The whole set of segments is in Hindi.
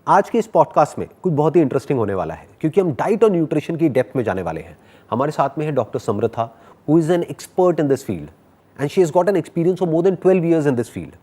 आज के इस पॉडकास्ट में कुछ बहुत ही इंटरेस्टिंग होने वाला है क्योंकि हम डाइट और न्यूट्रिशन की डेप्थ में जाने वाले हैं। हमारे साथ में है doctor Samrutha, who is an expert in this field and she has got an experience of more than 12 years in this field.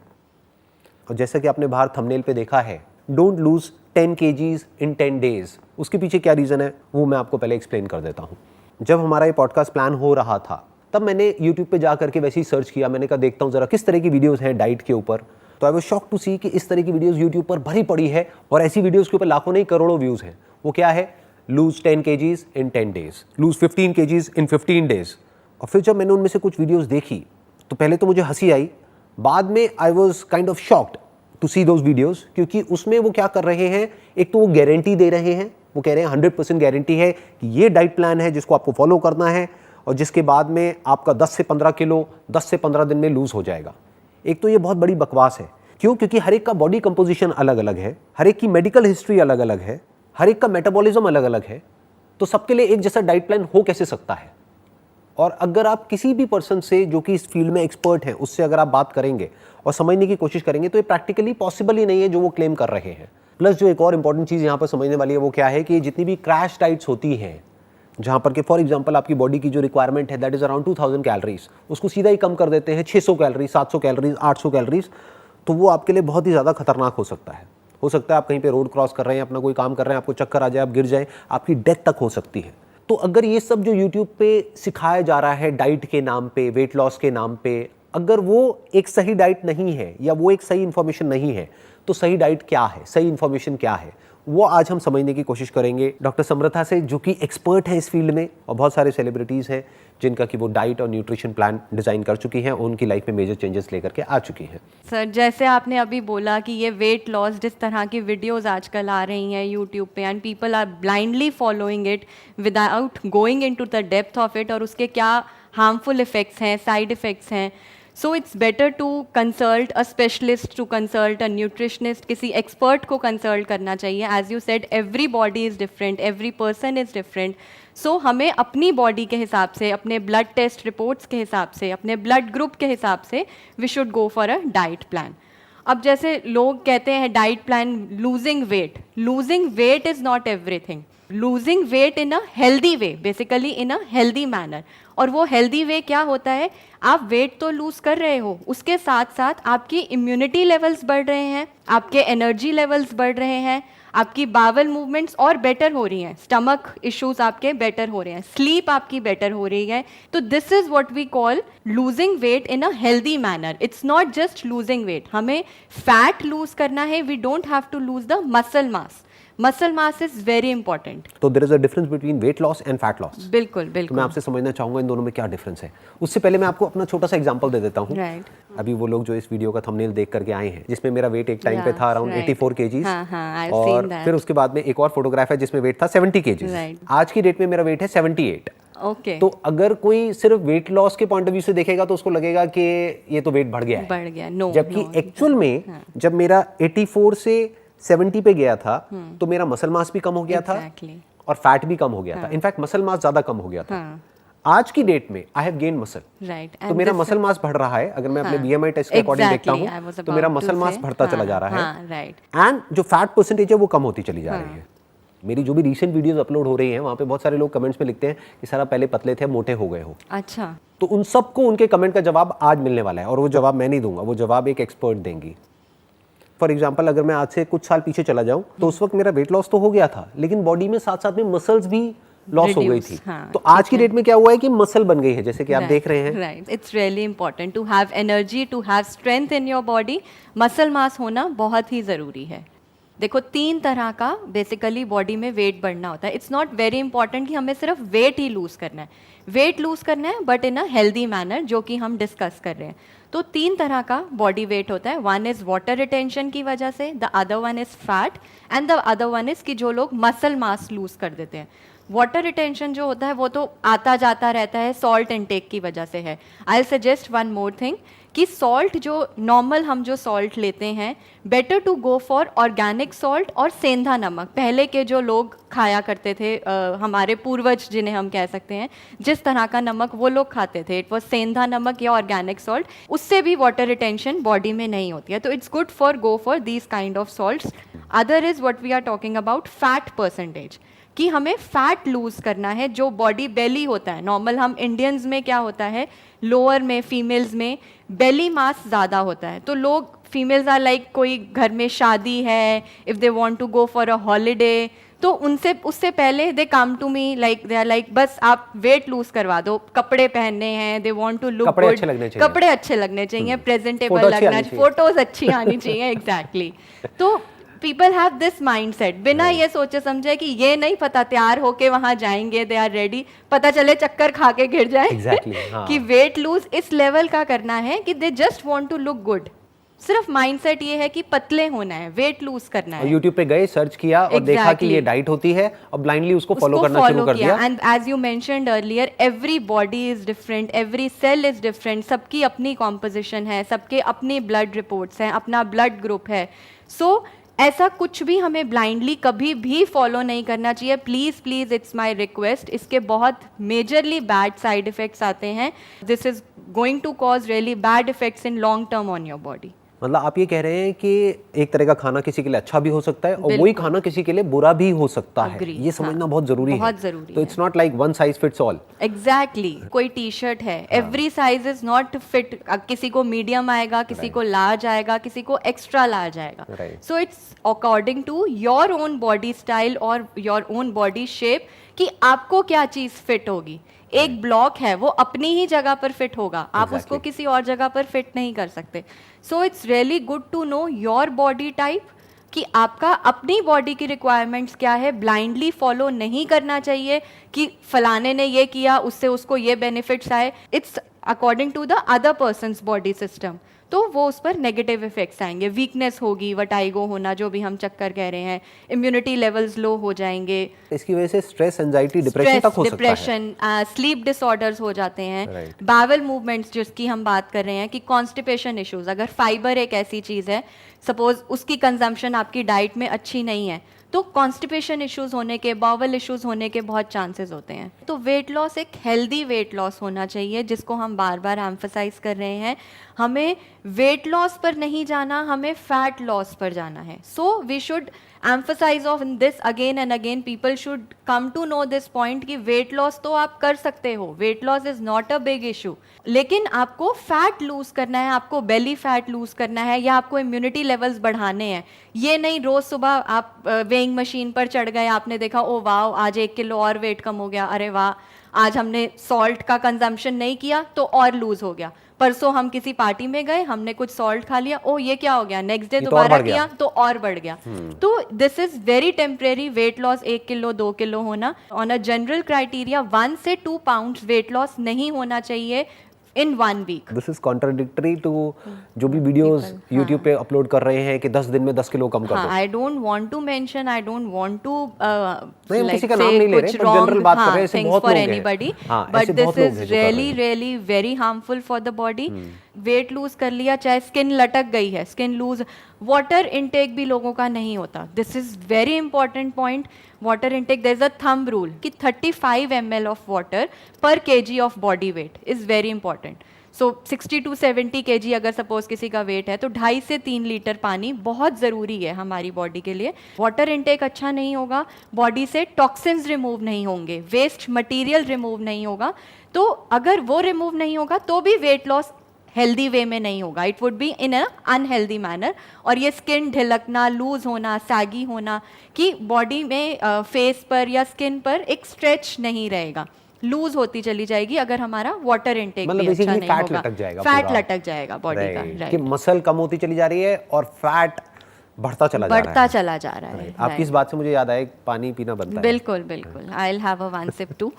और जैसा कि आपने बाहर थंबनेल पे देखा है, don't lose 10 kgs in 10 days, उसके पीछे क्या रीज़न है वो मैं आपको पहले एक्सप्लेन कर देता हूँ। जब हमारा ये पॉडकास्ट प्लान हो रहा था तब मैंने यूट्यूब पे जा करके वैसे ही सर्च किया। मैंने कहा देखता हूँ ज़रा किस तरह की वीडियोज़ हैं डाइट के ऊपर। तो आई वाज शॉक्ड टू सी कि इस तरह की वीडियोज़ यूट्यूब पर भरी पड़ी है और ऐसी वीडियोज़ के ऊपर लाखों नहीं करोड़ों व्यूज़ हैं। वो क्या है? Loose 10 kgs in 10 days, loose 15 kgs in 15 days। और फिर जब मैंने उनमें से कुछ वीडियोज़ देखी तो पहले तो मुझे हंसी आई, बाद में I was kind of shocked to see those videos, क्योंकि उसमें वो क्या कर रहे हैं, एक तो वो गारंटी दे रहे हैं, वो कह रहे हैं 100% गारंटी है कि ये डाइट प्लान है जिसको आपको फॉलो करना है और जिसके बाद में आपका 10 से 15 किलो 10 से 15 दिन में लूज हो जाएगा। एक तो ये बहुत बड़ी बकवास है। क्यों? क्योंकि हर एक का बॉडी कंपोजिशन अलग अलग है, हर एक की मेडिकल हिस्ट्री अलग अलग है, हर एक का मेटाबॉलिज्म अलग अलग है। तो सबके लिए एक जैसा डाइट प्लान हो कैसे सकता है? और अगर आप किसी भी पर्सन से जो कि इस फील्ड में एक्सपर्ट है उससे अगर आप बात करेंगे और समझने की कोशिश करेंगे तो ये प्रैक्टिकली पॉसिबल ही नहीं है जो वो क्लेम कर रहे हैं। प्लस जो एक और इंपॉर्टेंट चीज़ यहाँ पर समझने वाली है वो क्या है कि जितनी भी क्रैश डाइट्स होती हैं जहाँ पर कि फॉर एग्जांपल आपकी बॉडी की जो रिक्वायरमेंट है दैट इज़ अराउंड 2000 कैलोरीज, उसको सीधा ही कम कर देते हैं 600 कैलोरीज, 700 कैलोरीज, 800 कैलोरीज, तो वो आपके लिए बहुत ही ज़्यादा खतरनाक हो सकता है। हो सकता है आप कहीं पे रोड क्रॉस कर रहे हैं, अपना कोई काम कर रहे हैं, आपको चक्कर आ जाए, आप गिर जाए, आपकी डेथ तक हो सकती है। तो अगर ये सब जो यूट्यूब पे सिखाया जा रहा है डाइट के नाम पे, वेट लॉस के नाम पे, अगर वो एक सही डाइट नहीं है या वो एक सही इन्फॉर्मेशन नहीं है तो सही डाइट क्या है, सही इन्फॉर्मेशन क्या है, वो आज हम समझने की कोशिश करेंगे डॉक्टर समृथा से, जो कि एक्सपर्ट है इस फील्ड में। और बहुत सारे सेलिब्रिटीज़ हैं जिनका कि वो डाइट और न्यूट्रिशन प्लान डिज़ाइन कर चुकी हैं, उनकी लाइफ में मेजर चेंजेस लेकर के आ चुकी हैं। सर, जैसे आपने अभी बोला कि ये वेट लॉस जिस तरह की वीडियोस आजकल आ रही हैं यूट्यूब पे and people are blindly following it without going into the depth of it, और उसके क्या हार्मफुल इफ़ेक्ट्स हैं, साइड इफ़ेक्ट्स हैं। So it's better to consult a specialist, to consult a nutritionist, किसी एक्सपर्ट को कंसल्ट करना चाहिए। As you said, every body is different, every person is different. So हमें अपनी बॉडी के हिसाब से, अपने ब्लड टेस्ट रिपोर्ट्स के हिसाब से, अपने ब्लड ग्रुप के हिसाब से we should go for a diet plan. अब जैसे लोग कहते हैं diet plan, losing weight is not everything. Losing weight in a healthy way, basically in a healthy manner. और वो हेल्दी वे क्या होता है? आप वेट तो लूज कर रहे हो, उसके साथ साथ आपकी इम्यूनिटी लेवल्स बढ़ रहे हैं, आपके एनर्जी लेवल्स बढ़ रहे हैं, आपकी बावल मूवमेंट्स और बेटर हो रही हैं, स्टमक इश्यूज आपके बेटर हो रहे हैं, स्लीप आपकी बेटर हो रही है। तो this is what we call losing weight in a healthy manner. It's not just losing weight, हमें फैट लूज करना है, we don't have to lose the muscle mass. Muscle mass is very important. तो there is a difference between weight loss and fat loss. बिल्कुल तो बिल्कुल। मैं आपसे समझना चाहूंगा इन दोनों में क्या डिफरेंस है। उससे पहले मैं आपको अपना छोटा सा एग्जांपल दे देता हूँ। अभी वो लोग जो इस वीडियो का थंबनेल देख करके आए हैं, जिसमें मेरा वेट एक टाइम पे था अराउंड 84 kgs, और फिर उसके बाद में एक और फोटोग्राफ है जिसमें वेट था 70 kgs। आज की डेट में मेरा वेट है 78। ओके। तो अगर कोई सिर्फ वेट लॉस के पॉइंट ऑफ व्यू से देखेगा तो उसको लगेगा कि ये तो वेट बढ़ गया है। नो, जबकि एक्चुअल में जब मेरा 84 से 70 पे गया था तो मेरा मसल मास भी कम हो गया था और फैट भी कम हो गया था। इनफैक्ट मसल मास ज्यादा कम हो गया था। आज की डेट में आई हैव गेन मसल, तो मेरा मसल मास बढ़ रहा है। अगर मैं अपने BMI टेस्ट के अकॉर्डिंग देखता हूँ तो मेरा मसल मास बढ़ता चला जा रहा है एंड जो फैट परसेंटेज है वो कम होती चली जा रही है। मेरी जो भी रीसेंट वीडियोस अपलोड हो रही हैं वहाँ पे बहुत सारे लोग कमेंट्स में लिखते हैं कि सर आप पहले पतले थे, मोटे हो गए हो। अच्छा। तो उन सबको उनके कमेंट का जवाब आज मिलने वाला है और वो जवाब मैं नहीं दूंगा, वो जवाब एक एक्सपर्ट देंगी। फॉर एग्जाम्पल, अगर मैं आज से कुछ साल पीछे चला जाऊं तो उस वक्त मेरा वेट लॉस तो हो गया था लेकिन बॉडी में साथ साथ में मसल्स भी लॉस हो गई थी। तो आज की डेट में क्या हुआ है कि मसल बन गई है, जैसे कि आप देख रहे हैं। Right, it's really important to have energy, to have strength in your body. Muscle mass होना बहुत ही ज़रूरी है। देखो, 3 तरह का बेसिकली बॉडी में वेट बढ़ना होता है। इट्स नॉट वेरी इंपॉर्टेंट कि हमें सिर्फ वेट ही लूज करना है, वेट लूज करना है but in a healthy manner, जो कि हम डिस्कस कर रहे हैं। तो 3 तरह का बॉडी वेट होता है। वन इज वाटर रिटेंशन की वजह से, the other one is fat and the other one is कि जो लोग मसल मास लूज कर देते हैं। वाटर रिटेंशन जो होता है वो तो आता जाता रहता है, सॉल्ट इनटेक की वजह से है। I suggest one more thing कि सॉल्ट जो नॉर्मल हम जो सॉल्ट लेते हैं, better to go for organic salt और सेंधा नमक। पहले के जो लोग खाया करते थे, हमारे पूर्वज जिन्हें हम कह सकते हैं, जिस तरह का नमक वो लोग खाते थे, इट वॉज सेंधा नमक या ऑर्गेनिक सॉल्ट। उससे भी वाटर रिटेंशन बॉडी में नहीं होती है, तो it's good for go for these kind of salts. Other is what we are talking about fat percentage, कि हमें फैट लूज करना है। जो बॉडी बेली होता है, नॉर्मल हम इंडियंस में क्या होता है, लोअर में फीमेल्स में बेली मास ज़्यादा होता है, तो लोग फीमेल्स आर लाइक कोई घर में शादी है, if they want to go for a holiday, तो उनसे उससे पहले they come to me like they are like बस आप वेट लूज करवा दो, कपड़े पहनने हैं, they want to look good, कपड़े अच्छे लगने चाहिए, प्रेजेंटेबल लगना चाहिए, फोटोज अच्छी आनी चाहिए, एग्जैक्टली। तो पीपल हैव दिस माइंडसेट, बिना ये सोचे समझे कि ये नहीं पता तैयार होके वहां जाएंगे, दे आर रेडी, पता चले चक्कर खा के गिर जाए। हाँ। कि वेट लूज इस लेवल का करना है कि they just want to look good. सिर्फ माइंडसेट ये है कि पतले होना है, वेट लूज करना है। यूट्यूब पे गए, सर्च किया और देखा कि ये डाइट होती है और ब्लाइंडली उसको फॉलो करना शुरू कर दिया। And as you mentioned earlier, every body is different, every cell is different, सबकी अपनी कॉम्पोजिशन है, सबके अपनी ब्लड रिपोर्ट्स हैं, अपना ब्लड ग्रुप है। सो ऐसा कुछ भी हमें ब्लाइंडली कभी भी फॉलो नहीं करना चाहिए। Please please, it's my request. इसके बहुत मेजरली बैड साइड इफ़ेक्ट्स आते हैं। This is going to cause really bad effects in long term on your body. मतलब आप ये कह रहे हैं कि एक तरह का खाना किसी के लिए अच्छा भी हो सकता है और वही खाना किसी के लिए बुरा भी हो सकता है, ये समझना बहुत जरूरी है। बहुत जरूरी तो it's not like one size fits all. Exactly. कोई टी शर्ट है, every size is not fit, किसी को मीडियम आएगा, किसी को लार्ज आएगा, किसी को एक्स्ट्रा लार्ज आएगा। So it's according to your own body style और योर ओन बॉडी शेप कि आपको क्या चीज फिट होगी। एक ब्लॉक है, वो अपनी ही जगह पर फिट होगा, आप उसको किसी और जगह पर फिट नहीं कर सकते। So it's really good to know your body type, कि आपका अपनी बॉडी की रिक्वायरमेंट्स क्या है। ब्लाइंडली फॉलो नहीं करना चाहिए कि फलाने ने ये किया उससे उसको ये बेनिफिट्स आए। It's according to the other person's body system, तो वो उस पर नेगेटिव इफेक्ट्स आएंगे। वीकनेस होगी, वटाइगो होना, जो भी हम चक्कर कह रहे हैं, इम्यूनिटी लेवल्स लो हो जाएंगे। इसकी वजह से स्ट्रेस, एंजाइटी, डिप्रेशन तक हो सकता है। डिप्रेशन, स्लीप डिसऑर्डर्स हो जाते हैं। बावल मूवमेंट्स जिसकी हम बात कर रहे हैं, कि कॉन्स्टिपेशन इश्यूज, अगर फाइबर एक ऐसी चीज है, सपोज उसकी कंजम्पशन आपकी डाइट में अच्छी नहीं है, तो कॉन्स्टिपेशन इश्यूज होने के, बावल इश्यूज होने के बहुत चांसेस होते हैं। तो वेट लॉस एक हेल्दी वेट लॉस होना चाहिए, जिसको हम बार बार एम्फसाइज कर रहे हैं। हमें वेट लॉस पर नहीं जाना, हमें फैट लॉस पर जाना है। So we should emphasize on this again and again. People should come to know this point कि weight loss तो आप कर सकते हो, weight loss is not a big issue, लेकिन आपको फैट लूज करना है, आपको बेली फैट लूज करना है, या आपको इम्यूनिटी लेवल्स बढ़ाने हैं। ये नहीं रोज सुबह आप वेइंग मशीन पर चढ़ गए, आपने देखा ओ वाह आज 1 किलो और वेट कम हो गया, अरे वाह आज हमने सॉल्ट का कंजम्पशन नहीं किया तो और लूज हो गया। परसों हम किसी पार्टी में गए, हमने कुछ सॉल्ट खा लिया, ओ ये क्या हो गया, नेक्स्ट डे दोबारा किया तो और बढ़ गया। तो this is very temporary. Weight loss 1 kilo 2 kilo होना, ऑन अ जनरल क्राइटेरिया 1 से 2 पाउंड्स वेट लॉस नहीं होना चाहिए in 1 week. This is contradictory to जो भी वीडियोस YouTube पे अपलोड कर रहे हैं कि 10 दिन में 10 किलो कम कर दो। I don't want to mention, I don't want to नहीं, किसी का नाम नहीं ले रहे, पर जनरल बात कर रहे हैं, ऐसे बहुत लोग हैं। Anybody, but this is really very harmful for the body. Weight lose कर लिया, चाहे स्किन लटक गई है, स्किन लूज, वाटर इनटेक भी लोगों का नहीं होता। This is very important point. Water intake, there is a thumb rule कि 35 ml of water per kg of body weight is very important. So 60 to 70 kg अगर सपोज किसी का वेट है, तो 2.5 से 3 लीटर पानी बहुत ज़रूरी है हमारी बॉडी के लिए। वाटर इनटेक अच्छा नहीं होगा, बॉडी से टॉक्सिन्स रिमूव नहीं होंगे, वेस्ट मटेरियल रिमूव नहीं होगा। तो अगर वो रिमूव नहीं होगा तो भी वेट लॉस हेल्दी वे में नहीं होगा, it would be in a unhealthy manner. और ये स्किन ढिलकना, लूज होना, सैगी होना, कि बॉडी में फेस पर या स्किन पर एक स्ट्रेच नहीं रहेगा, लूज होती चली जाएगी अगर हमारा वाटर इनटेक भी अच्छा नहीं होगा। फैट लटक जाएगा बॉडी का, कि मसल कम होती चली जा रही है और फैट बढ़ता चला जा रहा है। आपकी इस बात से मुझे याद आया, पानी पीना बनता है। बिल्कुल बिल्कुल, I will have a 1 sip too.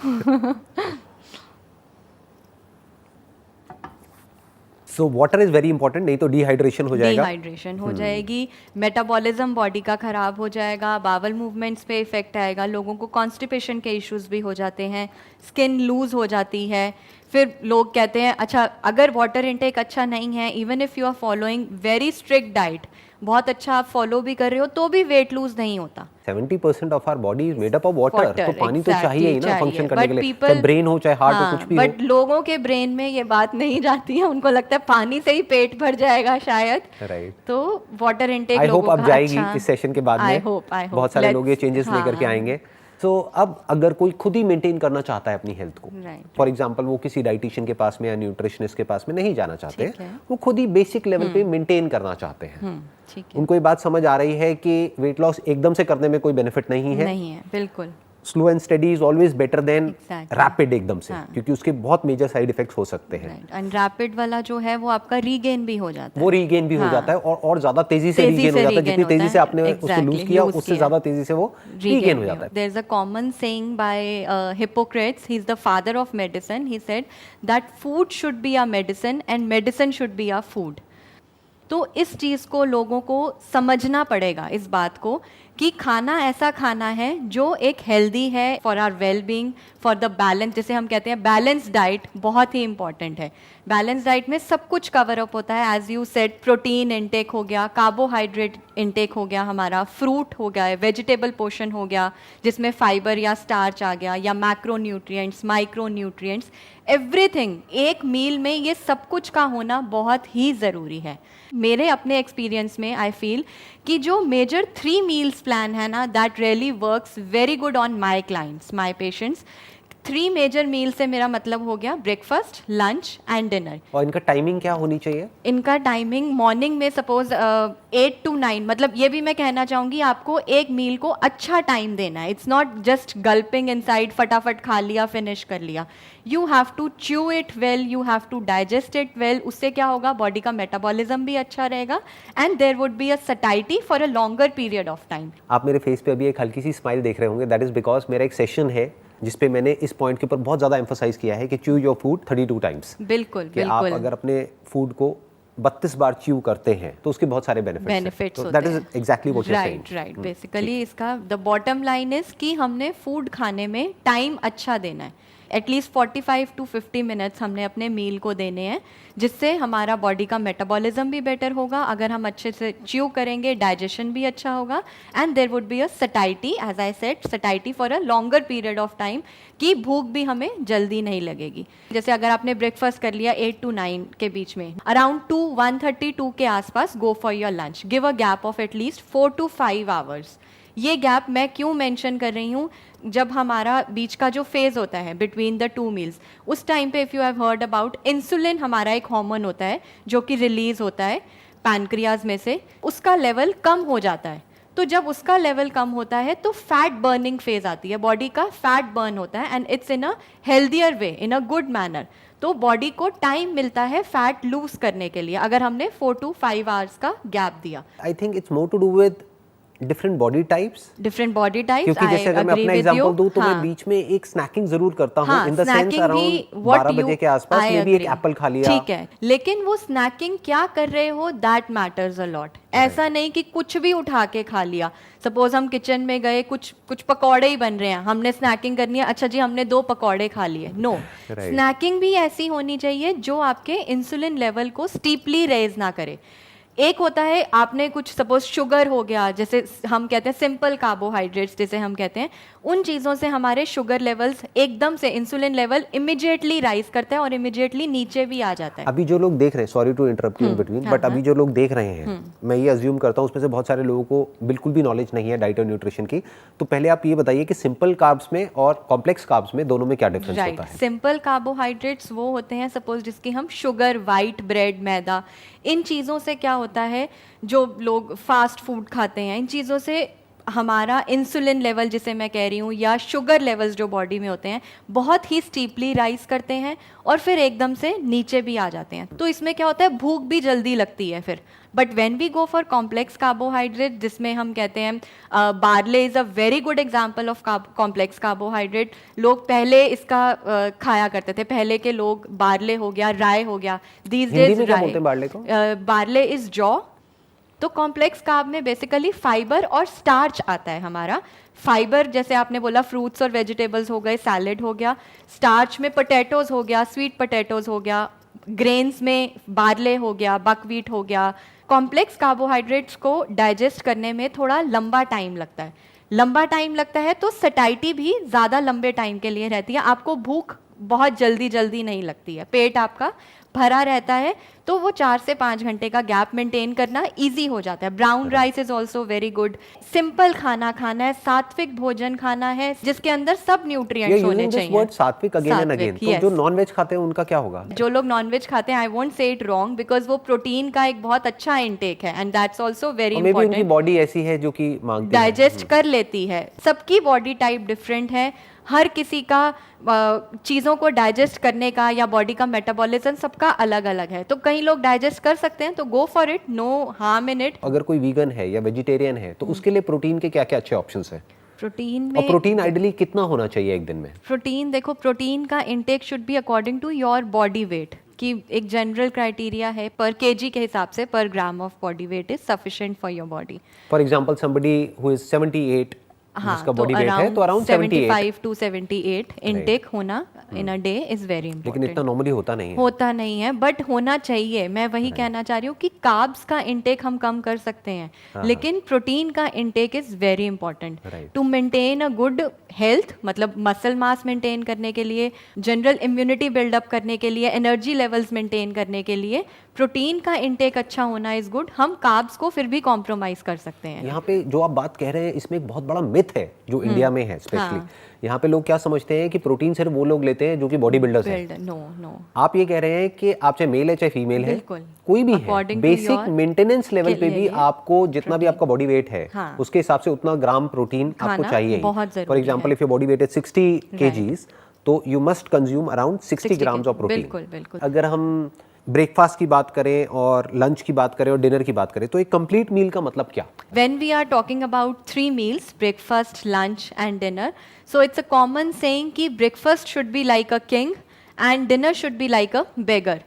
So water is very important, नहीं तो डिहाइड्रेशन हो जाएगा। डिहाइड्रेशन हो जाएगी, मेटाबॉलिज्म बॉडी का खराब हो जाएगा, बावल मूवमेंट्स पे इफेक्ट आएगा, लोगों को कॉन्स्टिपेशन के इश्यूज भी हो जाते हैं, स्किन लूज हो जाती है। फिर लोग कहते हैं अच्छा अगर वाटर इनटेक अच्छा नहीं है, even if you are following very strict diet, बहुत अच्छा आप फॉलो भी कर रहे हो तो भी वेट लूज नहीं होता। 70% of our body is made up of water, तो पानी तो exactly, चाहिए ही ना फंक्शन करने के लिए, चाहे ब्रेन हो चाहे हार्ट हो, कुछ भी हो। बट लोगों के ब्रेन में ये बात नहीं जाती है, उनको लगता है पानी से ही पेट भर जाएगा शायद। राइट। तो वाटर इनटेक आई होप लोगों अब का जाएगी अच्छा, इस सेशन के बाद में। आई होप बहुत सारे लोग ये चेंजेस लेकर के आएंगे। सो अब अगर कोई खुद ही मेंटेन करना चाहता है अपनी हेल्थ को, फॉर एग्जांपल वो किसी डाइटिशियन के पास में या न्यूट्रिशनिस्ट के पास में नहीं जाना चाहते, वो खुद ही बेसिक लेवल पे मेंटेन करना चाहते हैं, उनको ये बात समझ आ रही है कि वेट लॉस एकदम से करने में कोई बेनिफिट नहीं है, बिल्कुल। Slow and study is always better than rapid एकदम से, क्योंकि उसके बहुत मेजर साइड इफेक्ट्स हो सकते हैं। एंड रैपिड वाला जो है वो आपका रीगेन भी हो जाता है, वो रीगेन भी हो जाता है और ज्यादा तेजी से रीगेन हो जाता है, जितनी तेजी से आपने उसको लूज किया उससे ज्यादा तेजी से वो रीगेन हो जाता है। There is a common saying by Hippocrates, he is the father of medicine, he said that food should be a medicine and medicine should be a food. तो इस चीज़ को लोगों को समझना पड़ेगा, इस बात को कि खाना ऐसा खाना है जो एक हेल्दी है for our well being, for the balance, जैसे हम कहते हैं बैलेंस डाइट बहुत ही इंपॉर्टेंट है। बैलेंस डाइट में सब कुछ कवर अप होता है, as you said, protein intake हो गया, कार्बोहाइड्रेट इनटेक हो गया, हमारा फ्रूट हो गया, वेजिटेबल पोर्शन हो गया जिसमें फाइबर या स्टार्च आ गया, या macro nutrients, micro nutrients, everything. एक मील में ये सब कुछ का होना बहुत ही ज़रूरी है। मेरे अपने एक्सपीरियंस में आई फील कि जो मेजर 3 मील्स प्लान है ना, that really works very good on my clients, my patients. 3 major meal से मेरा मतलब हो गया ब्रेकफास्ट, लंच एंड डिनर। और इनका टाइमिंग क्या होनी चाहिए? इनका टाइमिंग मॉर्निंग में सपोज 8 to 9, मतलब ये भी मैं कहना चाहूँगी आपको एक मील को अच्छा टाइम देना है। It's not just gulping inside, फटाफट खा लिया, फिनिश कर लिया। You have to chew it well, you have to digest it well. उससे क्या होगा, बॉडी का मेटाबॉलिज्म भी अच्छा रहेगा and there would be a satiety for a longer period of time. आप मेरे फेस पे अभी एक हल्की सी स्माइल देख रहे होंगे, दैट इज बिकॉज मेरा एक सेशन है जिसपे मैंने इस पॉइंट के ऊपर बहुत ज़्यादा एम्फोसाइज किया है कि च्यू योर फूड 32 टाइम्स। बिल्कुल, कि आप अगर अपने फूड को 32 बार च्यू करते हैं तो उसके बहुत सारे बेनिफिट्स होते हैं। That is exactly what you are saying. Right. Basically इसका द बॉटम लाइन इज कि हमने फूड खाने में टाइम अच्छा देना है, एटलीस्ट 45 to 50 मिनट्स हमने अपने मील को देने हैं, जिससे हमारा बॉडी का मेटाबॉलिज्म भी बेटर होगा। अगर हम अच्छे से च्यू करेंगे, डाइजेशन भी अच्छा होगा and there would be a satiety, as I said, satiety for a longer period of time, कि भूख भी हमें जल्दी नहीं लगेगी। जैसे अगर आपने ब्रेकफास्ट कर लिया 8 to 9 के बीच में, अराउंड 1:32 के आसपास go for your lunch, give a gap of at least 4 to 5 hours. ये गैप मैं क्यों मेंशन कर रही हूँ, जब हमारा बीच का जो फेज होता है बिटवीन द 2 मील्स, उस टाइम पे if you have heard about, insulin हमारा एक हार्मोन होता है जो कि रिलीज होता है पैनक्रियाज में से, उसका लेवल कम हो जाता है। तो जब उसका लेवल कम होता है तो फैट बर्निंग फेज आती है, बॉडी का फैट बर्न होता है and it's in a healthier way, in a good manner. तो बॉडी को टाइम मिलता है फैट लूज करने के लिए, अगर हमने 4 to 5 आवर्स का गैप दिया। I think it's more to do with different body types, क्योंकि जैसे अगर मैं अपना एग्जांपल दूं तो मैं बीच में एक स्नैकिंग जरूर करता हूं, इन द सेंस अराउंड 12 बजे के आसपास में भी एक एप्पल खा लिया, ठीक है, लेकिन वो स्नैकिंग क्या कर रहे हो, दैट मैटर्स अ लॉट। ऐसा नहीं कि कुछ भी उठा के खा लिया। सपोज हम किचन में गए, कुछ पकौड़े ही बन रहे हैं, हमने स्नैकिंग करनी है, अच्छा जी हमने 2 पकौड़े खा लिए, नो। स्नैकिंग भी ऐसी होनी चाहिए जो आपके इंसुलिन लेवल को स्टीपली रेज ना करे। एक होता है आपने कुछ सपोज शुगर हो गया, जैसे हम कहते हैं सिंपल कार्बोहाइड्रेट्स जिसे हम कहते हैं, उन चीज़ों से हमारे शुगर लेवल्स एकदम से, इंसुलिन लेवल इमिडिएटली राइज करता है और इमिडिएटली नीचे भी आ जाता है। अभी जो लोग देख रहे हैं, sorry to interrupt in between, but अभी जो लोग देख रहे हैं, मैं ये अज्यूम करता हूँ उसमें से बहुत सारे लोगों को बिल्कुल भी नॉलेज नहीं है डाइट और न्यूट्रिशन की। तो पहले आप ये बताइए कि सिंपल कार्ब्स में और कॉम्प्लेक्स कार्ब्स में दोनों में क्या डिफरेंस होता है? सिंपल कार्बोहाइड्रेट्स वो होते हैं सपोज जिसकी हम शुगर, वाइट ब्रेड, मैदा, इन चीज़ों से क्या होता है, जो लोग फास्ट फूड खाते हैं, इन चीज़ों से हमारा इंसुलिन लेवल जिसे मैं कह रही हूँ या शुगर लेवल्स जो बॉडी में होते हैं बहुत ही स्टीपली राइज करते हैं और फिर एकदम से नीचे भी आ जाते हैं। तो इसमें क्या होता है, भूख भी जल्दी लगती है फिर। But when we go for complex carbohydrate, जिसमें हम कहते हैं barley is a very good example of complex carbohydrate. लोग पहले इसका खाया करते थे, पहले के लोग बार्ले हो गया, राय हो गया, दीज हिंदी डेज में क्या बोलते हैं बार्ले को? Barley is jaw. तो कॉम्प्लेक्स कार्ब में बेसिकली फाइबर और स्टार्च आता है हमारा। फाइबर जैसे आपने बोला फ्रूट्स और वेजिटेबल्स हो गए, सैलेड हो गया। स्टार्च में पोटैटोज हो गया, स्वीट पोटैटोज हो गया। ग्रेन्स में बार्ले हो गया, बकव्हीट हो गया। कॉम्प्लेक्स कार्बोहाइड्रेट्स को डाइजेस्ट करने में थोड़ा लंबा टाइम लगता है। लंबा टाइम लगता है तो सटाइटी भी ज़्यादा लंबे टाइम के लिए रहती है। आपको भूख बहुत जल्दी जल्दी नहीं लगती है, पेट आपका भरा रहता है, तो वो 4 से 5 घंटे का गैप मेंटेन करना इजी हो जाता है। Brown rice is also very good. Simple खाना खाना है, सात्विक भोजन खाना है जिसके अंदर सब न्यूट्रिएंट्स होने चाहिए। सात्विक अगेन एंड अगेन। तो जो नॉनवेज खाते हैं उनका क्या होगा? जो लोग नॉनवेज खाते हैं, I won't say it wrong, because वो प्रोटीन का एक बहुत अच्छा इनटेक है and that's also very important. उनकी बॉडी ऐसी है जो कि मांगती है, डाइजेस्ट कर लेती है। सबकी बॉडी टाइप डिफरेंट है, हर किसी का चीज़ों को डाइजेस्ट करने का या बॉडी का मेटाबॉलिज्म सबका अलग अलग है। तो कई लोग डाइजेस्ट कर सकते हैं तो go for it, no harm in it. अगर कोई वीगन है या वेजिटेरियन है तो उसके लिए प्रोटीन के क्या क्या अच्छे ऑप्शंस हैं? प्रोटीन में, और प्रोटीन आइडियली कितना होना चाहिए एक दिन में? प्रोटीन देखो, प्रोटीन का intake should be according to your body weight, कि एक जनरल क्राइटेरिया है पर केजी के हिसाब से पर gram of body weight is sufficient for your body. For example somebody who is 78, जिसका बॉडी वेट है तो अराउंड 75 टू 78 इनटेक होना in a day is very important. लेकिन इतना नॉर्मली होता नहीं है। होता नहीं है, बट होना चाहिए। मैं वही कहना चाह रही हूँ कि कार्ब्स का इनटेक हम कम कर सकते हैं, लेकिन प्रोटीन का intake is very important to maintain a good health. मतलब मसल मास मेंटेन करने के लिए, जनरल इम्यूनिटी बिल्डअप करने के लिए, एनर्जी लेवल्स मेंटेन करने के लिए प्रोटीन का इनटेक अच्छा होना इज गुड। हम कार्ब्स को फिर भी कॉम्प्रोमाइज कर सकते हैं। यहाँ पे जो आप बात कह रहे हैं इसमें एक बहुत बड़ा मिथ है जो इंडिया में है स्पेशली। यहाँ पे लोग क्या समझते हैं कि प्रोटीन सिर्फ वो लोग लेते हैं जो कि बॉडी बिल्डर्स हैं। नो, आप ये कह रहे हैं कि आप चाहे मेल है चाहे फीमेल है, कोई भी है, बेसिक मेंटेनेंस लेवल पे भी आपको जितना भी आपका बॉडी वेट है उसके हिसाब से उतना ग्राम प्रोटीन आपको चाहिए। For example if your body weight is 60 kgs तो you must consume around 60 grams of protein. अगर हम ब्रेकफास्ट की बात करें और लंच की बात करें और डिनर की बात करें तो एक कंप्लीट मील का मतलब क्या? When we are talking about 3 meals, breakfast, lunch and dinner, so it's a common saying कि breakfast should be like a king and dinner should be like a beggar.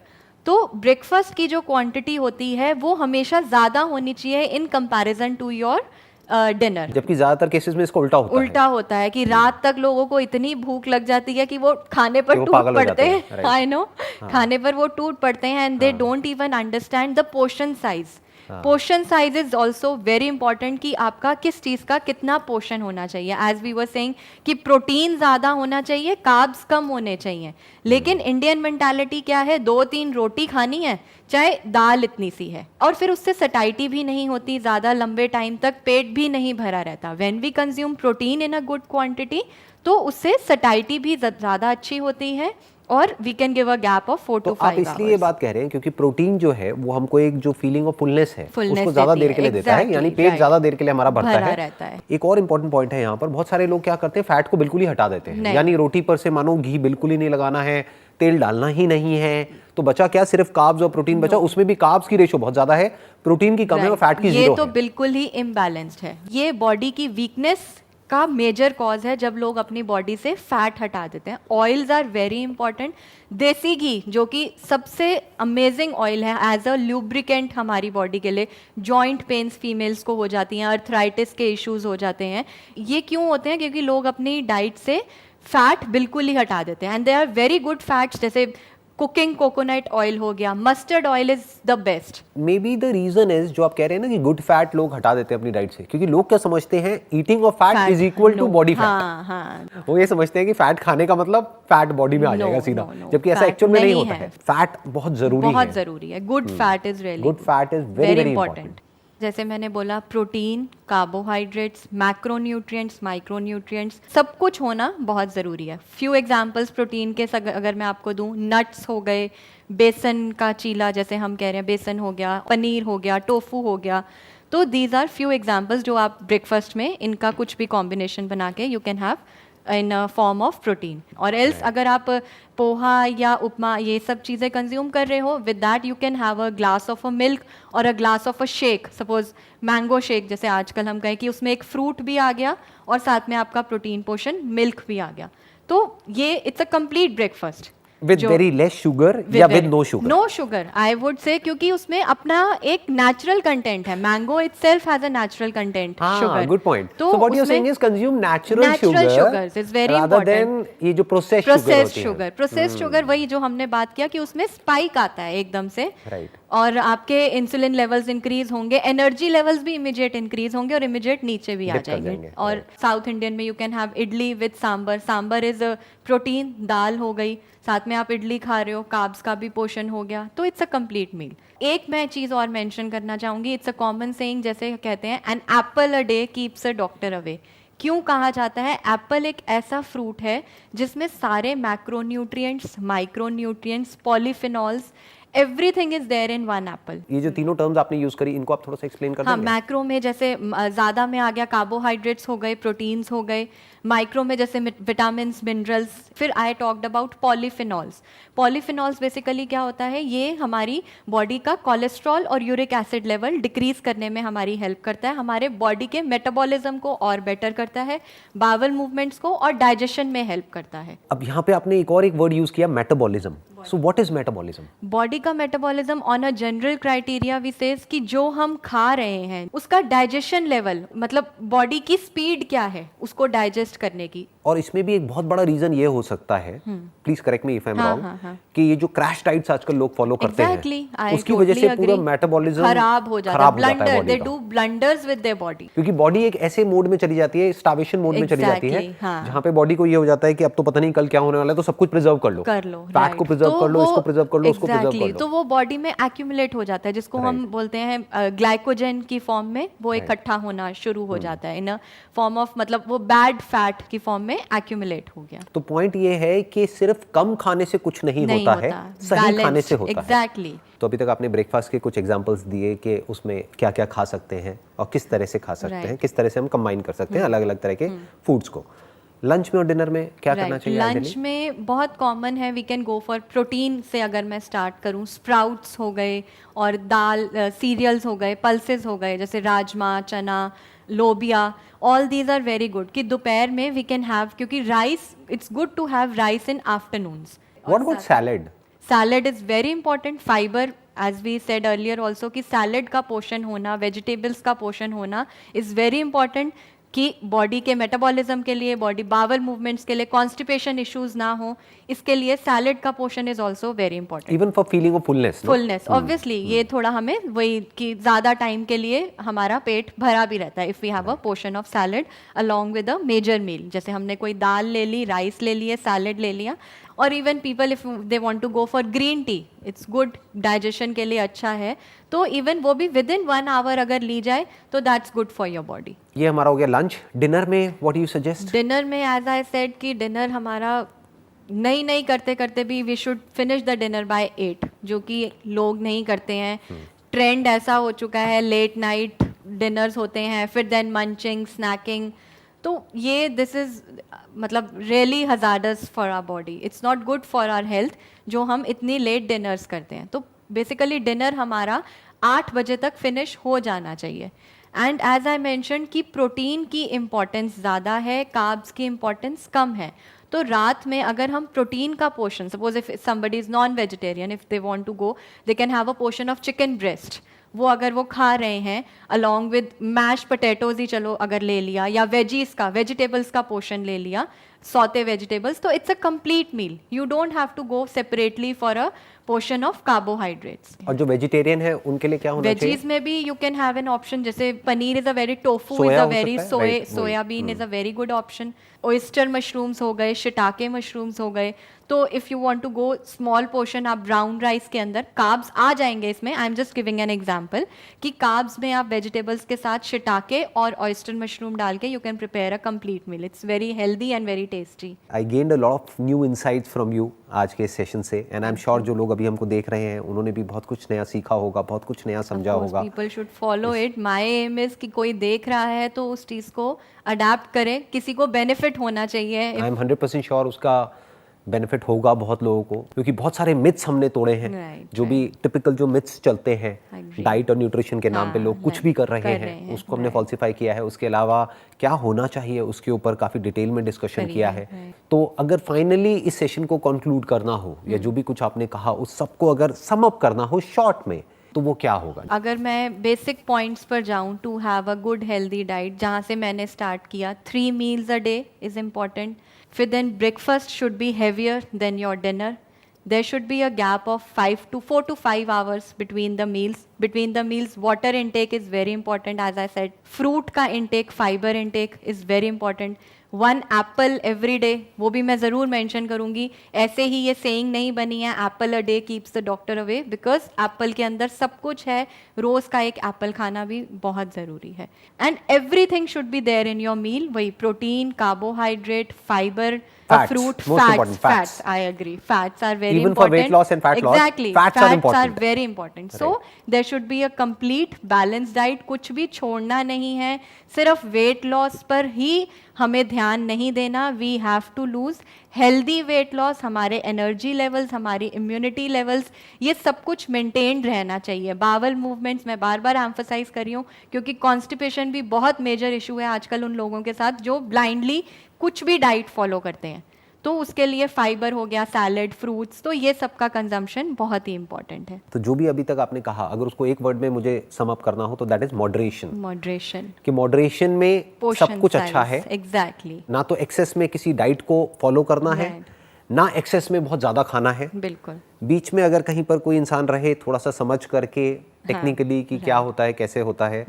तो ब्रेकफास्ट की जो क्वांटिटी होती है वो हमेशा ज़्यादा होनी चाहिए in comparison to your dinner. जबकि ज्यादातर केसेस में इसका उल्टा होता है कि रात तक लोगों को इतनी भूख लग जाती है कि वो खाने पर टूट पड़ते हैं। आई नो, खाने पर वो टूट पड़ते हैं and they don't even understand the portion size. Portion size is also very important कि आपका किस चीज का कितना पोर्शन होना चाहिए। एज वी वर सेइंग कि प्रोटीन ज्यादा होना चाहिए, कार्ब्स कम होने चाहिए। लेकिन इंडियन मेंटालिटी क्या है, 2-3 रोटी खानी है चाहे दाल इतनी सी है, और फिर उससे सटाइटी भी नहीं होती, ज्यादा लंबे टाइम तक पेट भी नहीं भरा रहता। When we consume protein in a good quantity तो उससे सटाइटी भी ज्यादा अच्छी होती है और we can give a gap of 4 to 5 आप इसलिए ये बात कह रहे हैं क्योंकि प्रोटीन जो है वो हमको एक जो फीलिंग ऑफ फुलनेस है उसको ज्यादा देर के लिए देता है, यानी पेट ज्यादा देर के लिए हमारा भरता है। एक और इंपॉर्टेंट पॉइंट है यहाँ पर, बहुत सारे लोग क्या करते हैं फैट को बिल्कुल ही हटा देते हैं, यानी रोटी पर से मानो घी बिल्कुल ही नहीं लगाना है, तेल डालना ही नहीं है, तो बचा क्या, सिर्फ कार्ब्स और प्रोटीन बचा। उसमें भी कार्ब्स की रेशो बहुत ज्यादा है, प्रोटीन की कम है और फैट की 0 है। ये तो बिल्कुल ही इम्बैलेंस्ड है। ये बॉडी की वीकनेस का मेजर कॉज है जब लोग अपनी बॉडी से फैट हटा देते हैं। Oils are very important. देसी घी जो कि सबसे अमेजिंग ऑयल है एज अ ल्यूब्रिकेंट हमारी बॉडी के लिए। जॉइंट पेन्स फीमेल्स को हो जाती हैं, अर्थराइटिस के इश्यूज हो जाते हैं। ये क्यों होते हैं? क्योंकि लोग अपनी डाइट से फैट बिल्कुल ही हटा देते हैं and they are very good fats, जैसे कुकिंग कोकोनट ऑयल हो गया, mustard oil is the best. Maybe the reason is जो आप कह रहे हैं ना कि गुड फैट लोग हटा देते हैं अपनी डाइट से, क्योंकि लोग क्या समझते हैं, eating of fat is equal to body fat. वो ये समझते हैं कि फैट खाने का मतलब फैट बॉडी में आ जाएगा सीधा, जबकि ऐसा एक्चुअल में नहीं होता है। फैट बहुत जरूरी है। Good fat is very important. जैसे मैंने बोला, प्रोटीन, कार्बोहाइड्रेट्स, मैक्रोन्यूट्रिएंट्स, माइक्रोन्यूट्रिएंट्स, सब कुछ होना बहुत ज़रूरी है। फ्यू एग्जांपल्स प्रोटीन के अगर मैं आपको दूं, नट्स हो गए, बेसन का चीला जैसे हम कह रहे हैं, बेसन हो गया, पनीर हो गया, टोफू हो गया। तो दीज आर फ्यू एग्जाम्पल्स जो आप ब्रेकफास्ट में इनका कुछ भी कॉम्बिनेशन बना के you can have in form of protein. और एल्स अगर आप पोहा या उपमा ये सब चीज़ें कंज्यूम कर रहे हो, with that you can have a glass of a milk और a glass of a shake, suppose mango shake जैसे आजकल हम कहें कि उसमें एक फ्रूट भी आ गया और साथ में आपका प्रोटीन पोर्शन मिल्क भी आ गया, तो ये it's a complete breakfast with very less sugar या with no sugar? No sugar I would say, क्योंकि उसमें अपना एक नेचुरल कंटेंट है। Mango itself has a natural content sugar. Good point. तो so what you are saying is consume natural sugars is very important ये जो प्रोसेस्ड शुगर। प्रोसेस्ड शुगर वही जो हमने बात किया कि उसमें स्पाइक आता है एकदम से, राइट, और आपके इंसुलिन लेवल्स इंक्रीज होंगे, एनर्जी लेवल्स भी इमीडिएट इंक्रीज होंगे और इमीडिएट नीचे भी आ जाएंगे। और साउथ इंडियन में you can have idli with sambar. Sambar is protein, दाल हो गई, साथ में आप इडली खा रहे हो, कार्ब्स का भी पोषण हो गया, तो इट्स अ कंप्लीट मील। एक मैं चीज़ और मेंशन करना चाहूँगी, इट्स अ कॉमन सेइंग, जैसे कहते हैं an apple a day keeps a doctor away. क्यों कहा जाता है? एप्पल एक ऐसा फ्रूट है जिसमें सारे macronutrients, micronutrients, polyphenols, everything is there in one apple. ये जो तीनों टर्म्स आपने यूज करी, इनको आप थोड़ा सा एक्सप्लेन कर देंगे? हाँ, मैक्रो में जैसे ज़्यादा में आ गया कार्बोहाइड्रेट्स हो गए, प्रोटीन्स हो गए। माइक्रो में जैसे विटामिन्स, मिनरल्स। फिर I talked about polyphenols. Polyphenols basically क्या होता है, ये हमारी बॉडी का कोलेस्ट्रॉल और यूरिक एसिड लेवल डिक्रीज करने में हमारी हेल्प करता है, हमारे बॉडी के मेटाबॉलिज्म को और बेटर करता है, बावल मूवमेंट्स को और डाइजेशन में हेल्प करता है। अब यहाँ पे आपने एक और एक वर्ड यूज किया, metabolism. So what is metabolism? Body का metabolism on a general criteria we says कि जो हम खा रहे हैं उसका डाइजेशन लेवल, मतलब बॉडी की स्पीड क्या है उसको डाइजेस्ट करने की। और इसमें भी एक बहुत बड़ा रीजन ये हो सकता है, please correct me if I am wrong, कि ये जो क्रैश डाइट्स आजकल लोग फॉलो करते हैं, उसकी वजह से पूरा मेटाबॉलिज्म खराब हो जाता है, blunder, they do blunders with their body, क्योंकि बॉडी एक ऐसे मोड में चली जाती है, स्टार्वेशन मोड में चली जाती है, जहाँ पे बॉडी को ये हो जाता है कि अब तो पता नहीं कल क्या होने वाला है, तो सब कुछ प्रिजर्व कर लो, फैट को प्रिजर्व कर लो, इसको प्रिजर्व कर लो, उसको प्रिजर्व कर लो, तो वो बॉडी में एक्यूमुलेट हो जाता है, जिसको हम बोलते हैं ग्लाइकोजन की फॉर्म में वो इकट्ठा होना शुरू हो जाता है, इन अ फॉर्म ऑफ, मतलब वो बैड फैट की फॉर्म में एक्यूमुलेट हो गया। तो पॉइंट ये है कि सिर्फ कम खाने से कुछ नहीं होता है, सही खाने से होता है। तो अभी तक आपने ब्रेकफास्ट के कुछ एग्जांपल्स दिए कि उसमें क्या क्या खा सकते हैं और किस तरह से खा सकते हैं, किस तरह से हम कंबाइन कर सकते हैं अलग अलग तरह के फूड्स को। लंच में और डिनर में क्या करना चाहिए? लंच में बहुत कॉमन है, we can go for protein से। अगर मैं स्टार्ट करूं, स्प्राउट्स हो गए और दाल, सीरियल्स हो गए, पल्सेस हो गए, जैसे rajma, chana, lobia, all these are very good. कि दोपहर में वी कैन हैव, क्योंकि rice, it's good to have rice in afternoons. What about salad? Salad is very important. Fibre, as we said earlier also, कि सैलेड का पोषण होना, वेजिटेबल्स का पोषण होना इज वेरी इंपॉर्टेंट, कि बॉडी के मेटाबॉलिज्म के लिए, बॉडी बावल मूवमेंट्स के लिए, कॉन्स्टिपेशन इश्यूज ना हो, इसके लिए सैलेड का पोषण is also very important. Even for feeling of fullness obviously ये थोड़ा हमें वही कि ज्यादा टाइम के लिए हमारा पेट भरा भी रहता है if we have a portion of salad along with a major meal. जैसे हमने कोई दाल ले ली, राइस ले लिए, सैलेड ले लिया, और even people if they want to go for green tea, it's good, digestion के लिए अच्छा है, तो इवन वो भी विद इन 1 आवर अगर ली जाए तो that's good for your body. ये हमारा हो गया लंच। डिनर में व्हाट यू सजेस्ट? डिनर में एज आई सेड कि डिनर हमारा नहीं करते करते भी we should finish the dinner by 8, जो कि लोग नहीं करते हैं। ट्रेंड ऐसा हो चुका है, लेट नाइट डिनर्स होते हैं, फिर देन मंचिंग, स्नैकिंग, तो ये दिस इज मतलब really hazardous for our body, it's not good for our health जो हम इतनी लेट डिनर्स करते हैं। तो बेसिकली डिनर हमारा 8 बजे तक फिनिश हो जाना चाहिए। एंड एज आई मैंशन कि प्रोटीन की इम्पॉर्टेंस ज़्यादा है, कार्ब्स की इम्पॉर्टेंस कम है। तो रात में अगर हम प्रोटीन का portion, suppose if somebody is non vegetarian, if they want to go, they can have a portion of chicken breast, वो अगर वो खा रहे हैं अलॉन्ग विद मैश पोटैटोज ही चलो अगर ले लिया, या वेजीज का, वेजिटेबल्स का पोर्शन ले लिया, सौते वेजिटेबल्स, तो it's a complete meal. You don't have to go separately for a portion of carbohydrates. और जो वेजिटेरियन है उनके लिए क्या होना चाहिए? वेजीज में भी you can have an option, जैसे paneer is a very, tofu is a very, soybean is a very good option, oyster mushrooms हो गए, शिटाके मशरूम्स हो गए। तो if you want to go small portion, आप ब्राउन राइस के अंदर कार्ब्स आ जाएंगे इसमें, I am just giving an example, कि कार्ब्स में आप वेजिटेबल्स के साथ शिटाके और ऑयस्टर मशरूम डाल के you can prepare a complete meal. It's very healthy and very tasty. I gained a lot of new insights from you आज के सेशन से, एंड आई एम श्योर जो लोग अभी हमको देख रहे हैं उन्होंने भी बहुत कुछ नया सीखा होगा, बहुत कुछ नया समझा होगा। People should follow it. My aim is कि कोई देख रहा है तो उस चीज़ को अडाप्ट करे, किसी को बेनिफिट होना चाहिए। आई एम 100% श्योर उसका बेनिफिट होगा बहुत लोगों को, क्योंकि बहुत सारे मिथ्स हमने तोड़े हैं। जो भी टिपिकल जो मिथ्स चलते हैं डाइट और न्यूट्रिशन के नाम पे लोग कुछ भी कर रहे हैं, उसको हमने फॉल्सिफाई किया है। उसके अलावा क्या होना चाहिए उसके ऊपर काफ़ी डिटेल में डिस्कशन किया है। तो अगर फाइनली इस सेशन को कंक्लूड करना हो या जो भी कुछ आपने कहा उस सबको अगर सम अप करना हो शॉर्ट में, तो वो क्या होगा? अगर मैं बेसिक पॉइंट्स पर जाऊं, to have a good healthy diet, जहाँ से मैंने स्टार्ट किया, 3 meals a day is important. फिर then breakfast should be heavier than your dinner. There should be a gap of 4 to 5 hours between the meals. Between the meals, water intake is very important, as I said. Fruit का intake, fiber intake is very important. 1 apple every day, वो भी मैं ज़रूर मेंशन करूँगी। ऐसे ही ये सेइंग नहीं बनी है Apple a day keeps the doctor away, because Apple के अंदर सब कुछ है। रोज़ का एक एप्पल खाना भी बहुत ज़रूरी है। And everything should be there in your meal, वही protein, carbohydrate, fibre, fruit, fats. I agree. Fats are very Even important. for weight loss and fat loss, exactly. fats are important. very important. So there should be a complete balanced diet. कुछ भी छोड़ना नहीं है, सिर्फ weight loss पर ही हमें ध्यान नहीं देना। We have to lose healthy weight loss. हमारे energy levels, हमारी immunity levels, ये सब कुछ maintained रहना चाहिए। बावल movements मैं बार बार emphasize कर रही हूँ, क्योंकि constipation भी बहुत major issue है आजकल उन लोगों के साथ जो blindly कुछ भी डाइट फॉलो करते हैं। तो उसके लिए फाइबर हो गया, सैलड, फ्रूट्स, तो ये सब का कंजम्पशन बहुत ही इंपॉर्टेंट है। तो जो भी अभी तक आपने कहा, अगर उसको एक वर्ड में मुझे सम अप करना हो तो दैट इज मॉडरेशन। मॉडरेशन, कि मॉडरेशन में सब कुछ अच्छा है। एग्जैक्टली। ना तो एक्सेस में किसी डाइट को फॉलो करना है, ना एक्सेस में बहुत ज्यादा खाना है। बिल्कुल। बीच में अगर कहीं पर कोई इंसान रहे, थोड़ा सा समझ करके टेक्निकली कि क्या होता है, कैसे होता है,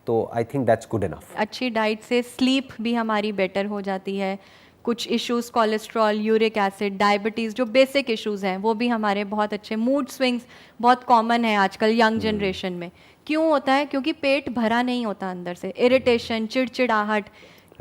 तो I think that's good enough. अच्छी डाइट से स्लीप भी हमारी बेटर हो जाती है। कुछ issues, cholesterol, uric acid, diabetes, जो बेसिक इश्यूज हैं वो भी हमारे बहुत अच्छे। मूड स्विंग्स बहुत कॉमन है आजकल यंग जनरेशन में। क्यों होता है? क्योंकि पेट भरा नहीं होता अंदर से, इरिटेशन, चिड़चिड़ाहट।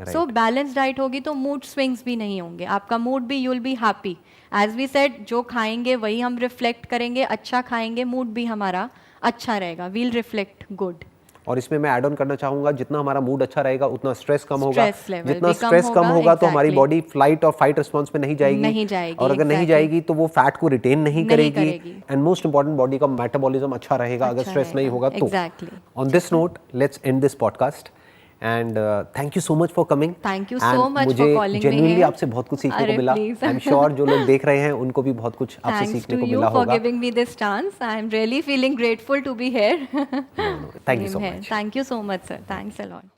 सो बैलेंस डाइट होगी तो मूड स्विंग्स भी नहीं होंगे, आपका मूड भी, you will be happy. As we said, जो खाएंगे वही हम रिफ्लेक्ट करेंगे। अच्छा खाएंगे, मूड भी हमारा अच्छा रहेगा, वील रिफ्लेक्ट गुड। और इसमें मैं ऐड ऑन करना चाहूंगा, जितना हमारा मूड अच्छा रहेगा उतना स्ट्रेस कम होगा। जितना भी स्ट्रेस कम होगा तो हमारी बॉडी फ्लाइट और फाइट रिस्पॉन्स पे नहीं जाएगी। और अगर नहीं जाएगी तो वो फैट को रिटेन नहीं करेगी। एंड मोस्ट इंपॉर्टेंट, बॉडी का मेटाबॉलिज्म अच्छा रहेगा अगर स्ट्रेस नहीं होगा तो। On this note, let's end this podcast and thank you so much for coming. Thank you so much for calling me. Genuinely आपसे बहुत कुछ सीखने को मिला। आई एम श्योर जो लोग देख रहे हैं उनको भी बहुत कुछ आपसे सीखने को मिला होगा। Thanks to you for giving me this chance. I am really feeling grateful to be here. Thank you so much. Thank you so much, sir. Thanks a lot.